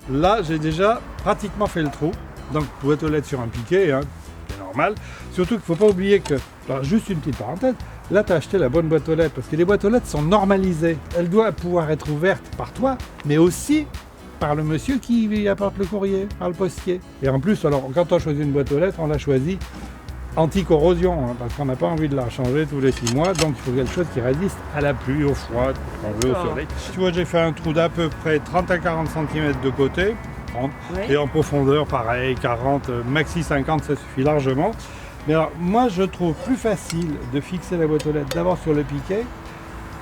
Là, j'ai déjà pratiquement fait le trou. Donc, boîte aux lettres sur un piquet, hein, c'est normal. Surtout qu'il ne faut pas oublier que, alors, juste une petite parenthèse, là, tu as acheté la bonne boîte aux lettres parce que les boîtes aux lettres sont normalisées. Elle doit pouvoir être ouverte par toi, mais aussi par le monsieur qui apporte le courrier, par le postier. Et en plus, alors, quand on a choisi une boîte aux lettres, on l'a choisie anti-corrosion, hein, parce qu'on n'a pas envie de la changer tous les 6 mois, donc il faut quelque chose qui résiste à la pluie, au froid, quand on veut, au soleil. Tu vois, j'ai fait un trou d'à peu près 30 à 40 cm de côté, 30, Oui. et en profondeur, pareil, 40, maxi 50, ça suffit largement. Mais alors, moi, je trouve plus facile de fixer la boîte aux lettres d'abord sur le piquet,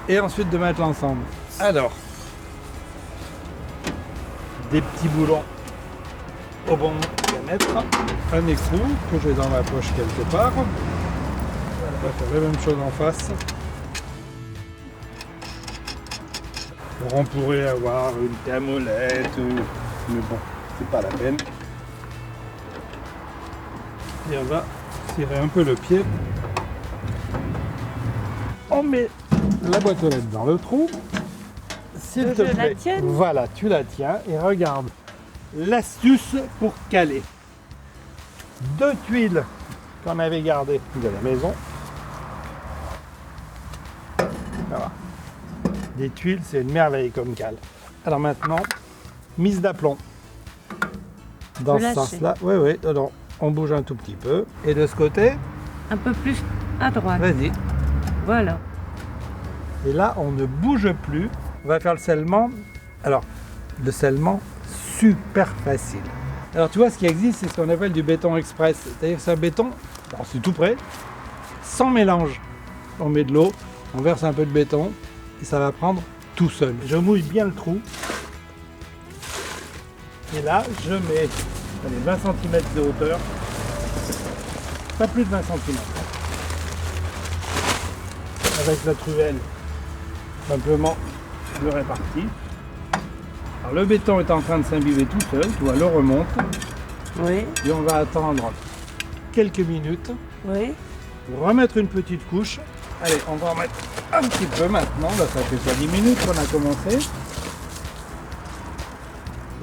et ensuite de mettre l'ensemble. Alors, des petits boulons au bon diamètre, un écrou que j'ai dans ma poche quelque part. On va faire la même chose en face. Alors on pourrait avoir une camolette, mais bon, c'est pas la peine. Et on va tirer un peu le pied. On met la boîte aux lettres dans le trou. S'il te Je la plaît. tienne. Voilà, tu la tiens et regarde. L'astuce pour caler 2 tuiles qu'on avait gardées de la maison. Voilà. Des tuiles, c'est une merveille comme cale. Alors maintenant, mise d'aplomb. Dans Je ce lâche. sens-là, oui, alors on bouge un tout petit peu. Et de ce côté, Un peu plus à droite. vas-y. Voilà. Et là, on ne bouge plus. On va faire le scellement. Alors, le scellement, super facile. Alors, tu vois, ce qui existe, c'est ce qu'on appelle du béton express. C'est-à-dire que c'est un béton, bon, c'est tout prêt, sans mélange. On met de l'eau, on verse un peu de béton, et ça va prendre tout seul. Je mouille bien le trou. Et là, je mets 20 cm de hauteur. Pas plus de 20 cm. Avec la truelle, simplement le réparti. Alors le béton est en train de s'imbiber tout seul, tu vois, le remonte. Oui. Et on va attendre quelques minutes Oui. pour remettre une petite couche. Allez, on va en mettre un petit peu maintenant. Là, ça fait 10 minutes qu'on a commencé.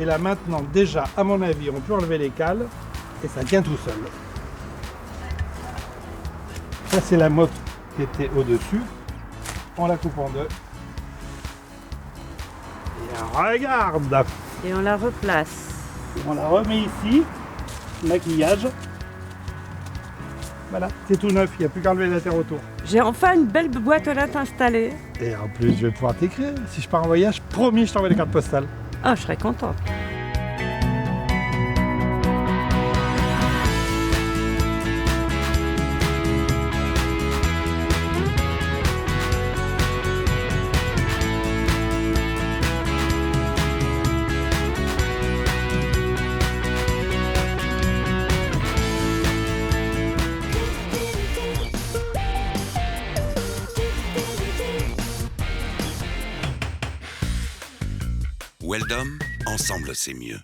Et là maintenant, déjà, à mon avis, on peut enlever les cales et ça tient tout seul. Ça, c'est la motte qui était au-dessus. On la coupe en deux. Et regarde! Et on la replace. On la remet ici. Maquillage. Voilà, c'est tout neuf, il n'y a plus qu'à enlever la terre autour. J'ai enfin une belle boîte aux lettres installée. Et en plus, je vais pouvoir t'écrire. Si je pars en voyage, promis, je t'envoie des cartes postales. Ah, je serais contente. Weldom, ensemble c'est mieux.